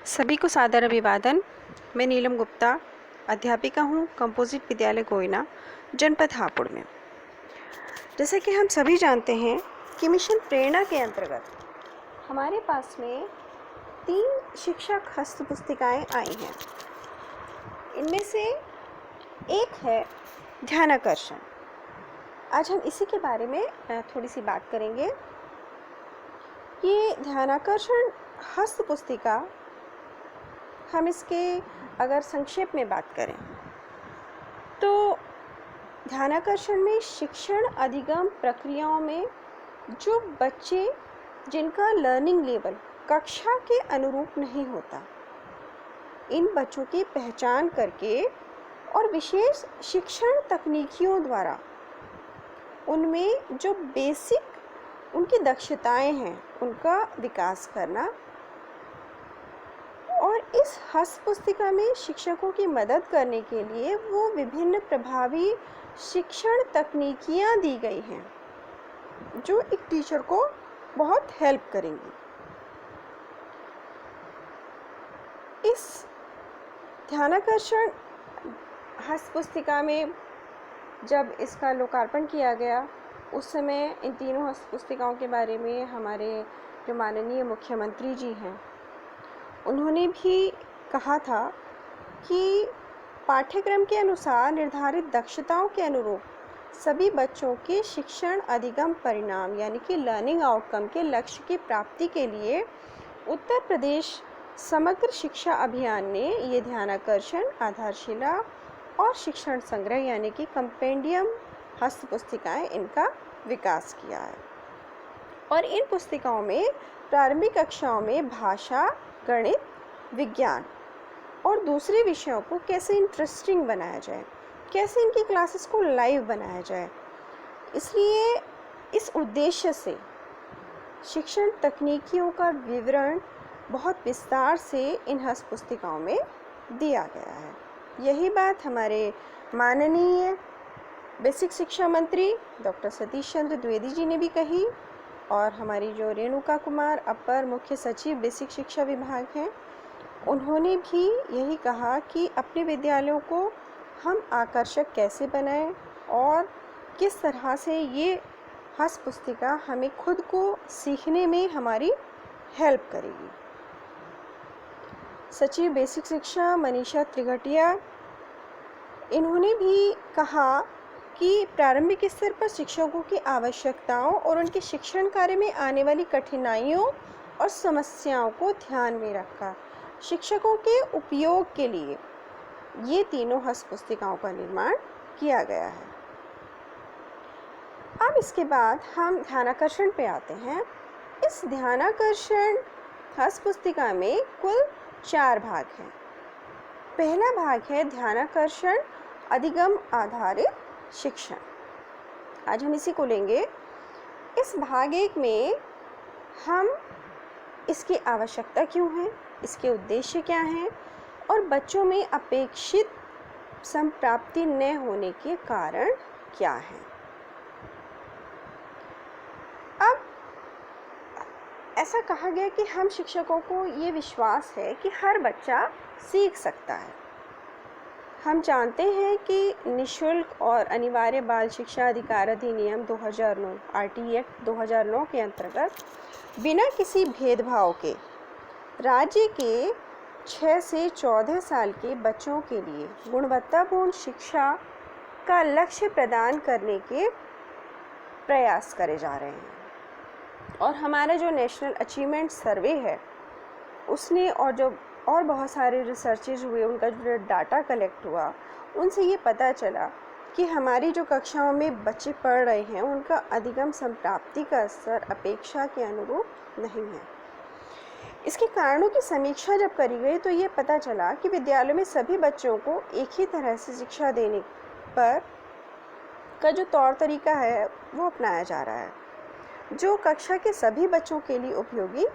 सभी को सादर अभिवादन। मैं नीलम गुप्ता, अध्यापिका हूँ कंपोजिट विद्यालय कोयना, जनपद हापुड़ में। जैसा कि हम सभी जानते हैं कि मिशन प्रेरणा के अंतर्गत हमारे पास में 3 शिक्षक हस्त पुस्तिकाएँ आई हैं। इनमें से एक है ध्यानाकर्षण। आज हम इसी के बारे में थोड़ी सी बात करेंगे। ये ध्यानाकर्षण हस्त पुस्तिका, हम इसके अगर संक्षेप में बात करें तो ध्यानाकर्षण में शिक्षण अधिगम प्रक्रियाओं में जो बच्चे जिनका लर्निंग लेवल कक्षा के अनुरूप नहीं होता, इन बच्चों की पहचान करके और विशेष शिक्षण तकनीकियों द्वारा उनमें जो बेसिक उनकी दक्षताएं हैं उनका विकास करना। और इस हस्त पुस्तिका में शिक्षकों की मदद करने के लिए वो विभिन्न प्रभावी शिक्षण तकनीकियाँ दी गई हैं जो एक टीचर को बहुत हेल्प करेंगी। इस ध्यानाकर्षण हस्त पुस्तिका में जब इसका लोकार्पण किया गया उस समय इन तीनों हस्त पुस्तिकाओं के बारे में हमारे जो माननीय मुख्यमंत्री जी हैं उन्होंने भी कहा था कि पाठ्यक्रम के अनुसार निर्धारित दक्षताओं के अनुरूप सभी बच्चों के शिक्षण अधिगम परिणाम यानी कि लर्निंग आउटकम के लक्ष्य की प्राप्ति के लिए उत्तर प्रदेश समग्र शिक्षा अभियान ने ये ध्यानाकर्षण आधारशिला और शिक्षण संग्रह यानी कि कंपेंडियम हस्त पुस्तिकाएँ इनका विकास किया है। और इन पुस्तिकाओं में प्रारंभिक कक्षाओं में भाषा, गणित, विज्ञान और दूसरे विषयों को कैसे इंटरेस्टिंग बनाया जाए, कैसे इनकी क्लासेस को लाइव बनाया जाए, इसलिए इस उद्देश्य से शिक्षण तकनीकियों का विवरण बहुत विस्तार से इन हस्त पुस्तिकाओं में दिया गया है। यही बात हमारे माननीय बेसिक शिक्षा मंत्री डॉक्टर सतीश चंद्र द्विवेदी जी ने भी कही और हमारी जो रेणुका कुमार अपर मुख्य सचिव बेसिक शिक्षा विभाग हैं उन्होंने भी यही कहा कि अपने विद्यालयों को हम आकर्षक कैसे बनाएं और किस तरह से ये हस्त पुस्तिका हमें खुद को सीखने में हमारी हेल्प करेगी। सचिव बेसिक शिक्षा मनीषा त्रिघटिया इन्होंने भी कहा कि प्रारंभिक स्तर पर शिक्षकों की आवश्यकताओं और उनके शिक्षण कार्य में आने वाली कठिनाइयों और समस्याओं को ध्यान में रखकर शिक्षकों के उपयोग के लिए ये तीनों हस्त पुस्तिकाओं का निर्माण किया गया है। अब इसके बाद हम ध्यानाकर्षण पे आते हैं। इस ध्यानाकर्षण हस्त पुस्तिका में कुल 4 भाग हैं। पहला भाग है ध्यानाकर्षण अधिगम आधारित शिक्षण। आज हम इसी को लेंगे। इस भाग 1 में हम इसकी आवश्यकता क्यों है, इसके उद्देश्य क्या हैं और बच्चों में अपेक्षित संप्राप्ति न होने के कारण क्या हैं। अब ऐसा कहा गया कि हम शिक्षकों को ये विश्वास है कि हर बच्चा सीख सकता है। हम जानते हैं कि निःशुल्क और अनिवार्य बाल शिक्षा अधिकार अधिनियम 2009 RT एक्ट 2009 के अंतर्गत बिना किसी भेदभाव के राज्य के 6 से 14 साल के बच्चों के लिए गुणवत्तापूर्ण शिक्षा का लक्ष्य प्रदान करने के प्रयास करे जा रहे हैं। और हमारा जो नेशनल अचीवमेंट सर्वे है उसने और बहुत सारे रिसर्चेज हुए, उनका जो डाटा कलेक्ट हुआ उनसे ये पता चला कि हमारी जो कक्षाओं में बच्चे पढ़ रहे हैं उनका अधिगम संप्राप्ति का स्तर अपेक्षा के अनुरूप नहीं है। इसके कारणों की समीक्षा जब करी गई तो ये पता चला कि विद्यालयों में सभी बच्चों को एक ही तरह से शिक्षा देने पर का जो तौर तरीका है वो अपनाया जा रहा है जो कक्षा के सभी बच्चों के लिए उपयोगी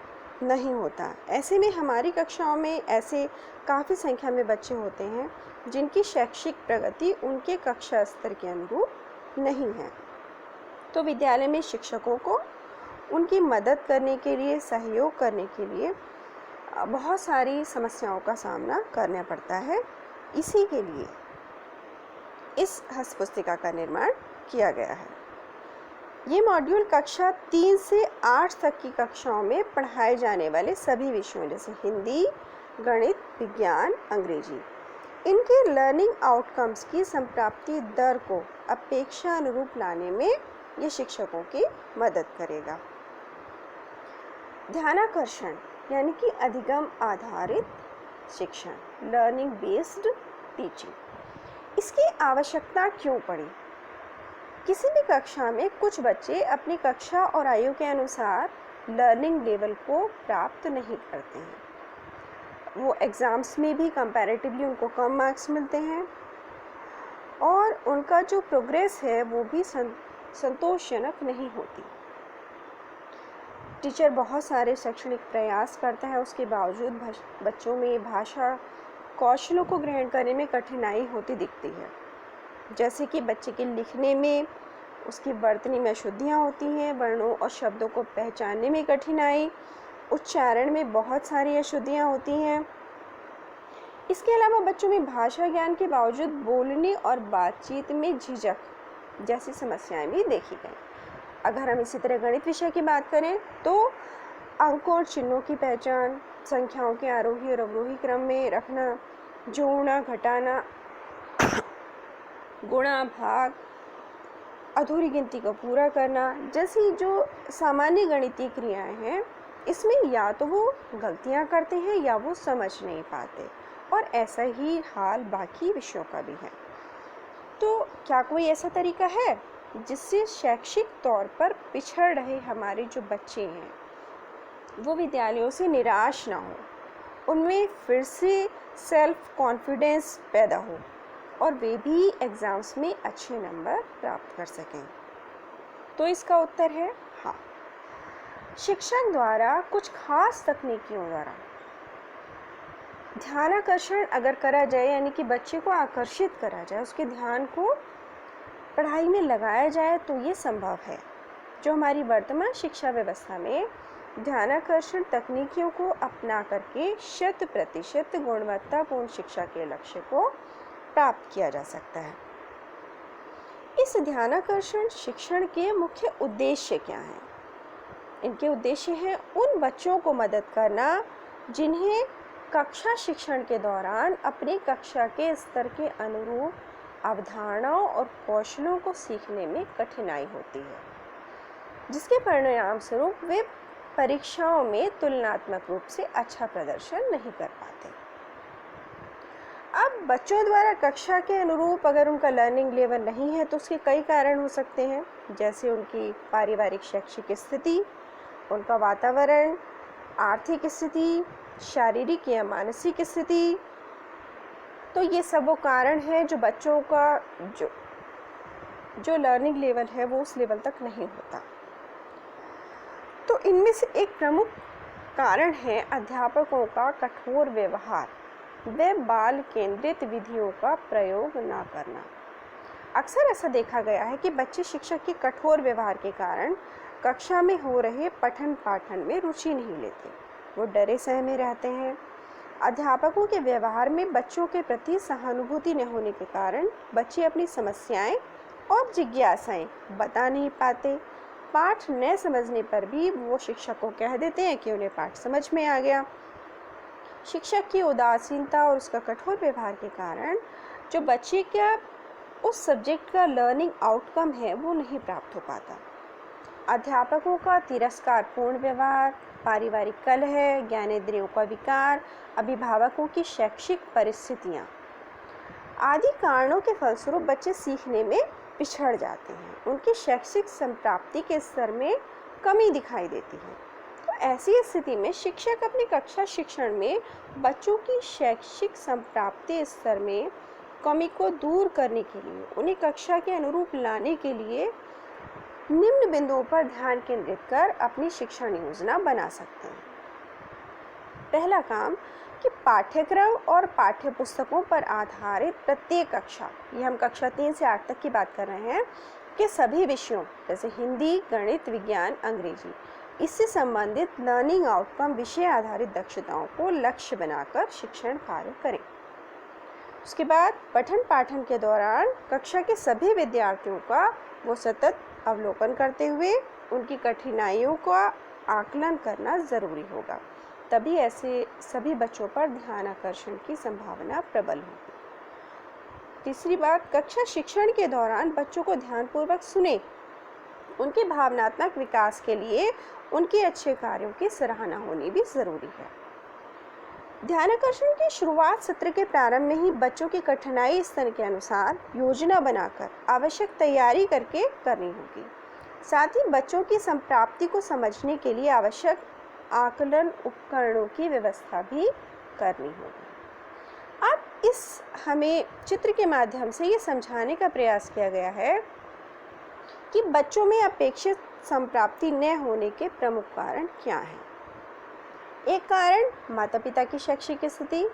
नहीं होता। ऐसे में हमारी कक्षाओं में ऐसे काफ़ी संख्या में बच्चे होते हैं जिनकी शैक्षिक प्रगति उनके कक्षा स्तर के अनुरूप नहीं है। तो विद्यालय में शिक्षकों को उनकी मदद करने के लिए, सहयोग करने के लिए बहुत सारी समस्याओं का सामना करना पड़ता है। इसी के लिए इस हस्त पुस्तिका का निर्माण किया गया है। ये मॉड्यूल कक्षा 3 से 8 तक की कक्षाओं में पढ़ाए जाने वाले सभी विषयों जैसे हिंदी, गणित, विज्ञान, अंग्रेजी, इनके लर्निंग आउटकम्स की संप्राप्ति दर को अपेक्षा अनुरूप लाने में ये शिक्षकों की मदद करेगा। ध्यानाकर्षण यानी कि अधिगम आधारित शिक्षण, लर्निंग बेस्ड टीचिंग, इसकी आवश्यकता क्यों पड़ी? किसी भी कक्षा में कुछ बच्चे अपनी कक्षा और आयु के अनुसार लर्निंग लेवल को प्राप्त नहीं करते हैं। वो एग्ज़ाम्स में भी कंपैरेटिवली उनको कम मार्क्स मिलते हैं और उनका जो प्रोग्रेस है वो भी संतोषजनक नहीं होती। टीचर बहुत सारे शैक्षणिक प्रयास करता है, उसके बावजूद बच्चों में भाषा कौशलों को ग्रहण करने में कठिनाई होती दिखती है। जैसे कि बच्चे के लिखने में उसकी वर्तनी में अशुद्धियाँ होती हैं, वर्णों और शब्दों को पहचानने में कठिनाई, उच्चारण में बहुत सारी अशुद्धियाँ होती हैं। इसके अलावा बच्चों में भाषा ज्ञान के बावजूद बोलने और बातचीत में झिझक जैसी समस्याएं भी देखी गई। अगर हम इसी तरह गणित विषय की बात करें तो अंकों और चिन्हों की पहचान, संख्याओं के आरोही और अवरोही क्रम में रखना, जोड़ना, घटाना, गुणा, भाग, अधूरी गिनती को पूरा करना जैसी जो सामान्य गणितीय क्रियाएं हैं, इसमें या तो वो गलतियां करते हैं या वो समझ नहीं पाते, और ऐसा ही हाल बाकी विषयों का भी है। तो क्या कोई ऐसा तरीका है जिससे शैक्षिक तौर पर पिछड़ रहे हमारे जो बच्चे हैं वो विद्यालयों से निराश ना हो, उनमें फिर से सेल्फ कॉन्फिडेंस पैदा हो और वे भी एग्ज़ाम्स में अच्छे नंबर प्राप्त कर सकें? तो इसका उत्तर है हाँ। शिक्षक द्वारा कुछ खास तकनीकियों द्वारा ध्यानाकर्षण अगर करा जाए, यानी कि बच्चे को आकर्षित करा जाए, उसके ध्यान को पढ़ाई में लगाया जाए, तो ये संभव है। जो हमारी वर्तमान शिक्षा व्यवस्था में ध्यानाकर्षण तकनीकियों को अपना करके 100% गुणवत्तापूर्ण शिक्षा के लक्ष्य को प्राप्त किया जा सकता है। इस ध्यानाकर्षण शिक्षण के मुख्य उद्देश्य क्या हैं? इनके उद्देश्य हैं उन बच्चों को मदद करना जिन्हें कक्षा शिक्षण के दौरान अपनी कक्षा के स्तर के अनुरूप अवधारणाओं और कौशलों को सीखने में कठिनाई होती है, जिसके परिणाम स्वरूप वे परीक्षाओं में तुलनात्मक रूप से अच्छा प्रदर्शन नहीं कर पाते। अब बच्चों द्वारा कक्षा के अनुरूप अगर उनका लर्निंग लेवल नहीं है तो उसके कई कारण हो सकते हैं, जैसे उनकी पारिवारिक शैक्षिक स्थिति, उनका वातावरण, आर्थिक स्थिति, शारीरिक या मानसिक स्थिति। तो ये सब वो कारण हैं जो बच्चों का जो लर्निंग लेवल है वो उस लेवल तक नहीं होता। तो इनमें से एक प्रमुख कारण है अध्यापकों का कठोर व्यवहार व बाल केंद्रित विधियों का प्रयोग न करना। अक्सर ऐसा देखा गया है कि बच्चे शिक्षक के कठोर व्यवहार के कारण कक्षा में हो रहे पठन पाठन में रुचि नहीं लेते, वो डरे सहमे रहते हैं। अध्यापकों के व्यवहार में बच्चों के प्रति सहानुभूति न होने के कारण बच्चे अपनी समस्याएं और जिज्ञासाएं बता नहीं पाते। पाठ न समझने पर भी वो शिक्षक को कह देते हैं कि उन्हें पाठ समझ में आ गया। शिक्षक की उदासीनता और उसका कठोर व्यवहार के कारण जो बच्चे का उस सब्जेक्ट का लर्निंग आउटकम है वो नहीं प्राप्त हो पाता। अध्यापकों का तिरस्कारपूर्ण व्यवहार, पारिवारिक कलह, ज्ञानेंद्रियों का विकार, अभिभावकों की शैक्षिक परिस्थितियाँ आदि कारणों के फलस्वरूप बच्चे सीखने में पिछड़ जाते हैं, उनकी शैक्षिक संप्राप्ति के स्तर में कमी दिखाई देती है। तो ऐसी स्थिति में शिक्षक अपनी कक्षा शिक्षण में बच्चों की शैक्षिक संप्राप्ति स्तर में कमी को दूर करने के लिए, उन्हें कक्षा के अनुरूप लाने के लिए निम्न बिंदुओं पर ध्यान केंद्रित कर अपनी शिक्षण योजना बना सकते हैं। पहला काम कि पाठ्यक्रम और पाठ्य पुस्तकों पर आधारित प्रत्येक कक्षा, ये हम कक्षा 3 से 8 तक की बात कर रहे हैं, कि सभी विषयों जैसे हिंदी, गणित, विज्ञान, अंग्रेजी इससे संबंधित लर्निंग आउटकम विषय आधारित दक्षताओं को लक्ष्य बनाकर शिक्षण कार्य करें। उसके बाद पठन पाठन के दौरान कक्षा के सभी विद्यार्थियों का वो सतत अवलोकन करते हुए उनकी कठिनाइयों का आकलन करना ज़रूरी होगा, तभी ऐसे सभी बच्चों पर ध्यान आकर्षण की संभावना प्रबल होगी। तीसरी बात, कक्षा शिक्षण के दौरान बच्चों को ध्यानपूर्वक सुने, उनके भावनात्मक विकास के लिए उनके अच्छे कार्यों की सराहना होनी भी ज़रूरी है। ध्यानाकर्षण की शुरुआत सत्र के प्रारंभ में ही बच्चों की कठिनाई स्तर के अनुसार योजना बनाकर आवश्यक तैयारी करके करनी होगी। साथ ही बच्चों की संप्राप्ति को समझने के लिए आवश्यक आकलन उपकरणों की व्यवस्था भी करनी होगी। अब इस हमें चित्र के माध्यम से ये समझाने का प्रयास किया गया है कि बच्चों में अपेक्षित संप्राप्ति न होने के प्रमुख कारण क्या हैं। एक कारण माता पिता की शैक्षिक स्थिति,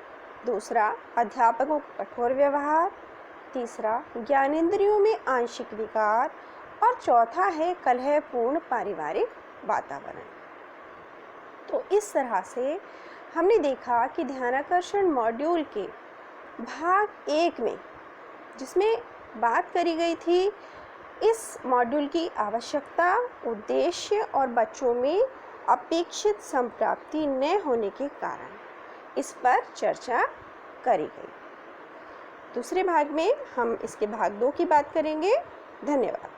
दूसरा अध्यापकों का कठोर व्यवहार, तीसरा ज्ञानेंद्रियों में आंशिक विकार और चौथा है कलहपूर्ण पारिवारिक वातावरण। तो इस तरह से हमने देखा कि ध्यानाकर्षण मॉड्यूल के भाग 1 में जिसमें बात करी गई थी इस मॉड्यूल की आवश्यकता, उद्देश्य और बच्चों में अपेक्षित संप्राप्ति न होने के कारण, इस पर चर्चा करी गई। दूसरे भाग में हम इसके भाग 2 की बात करेंगे। धन्यवाद।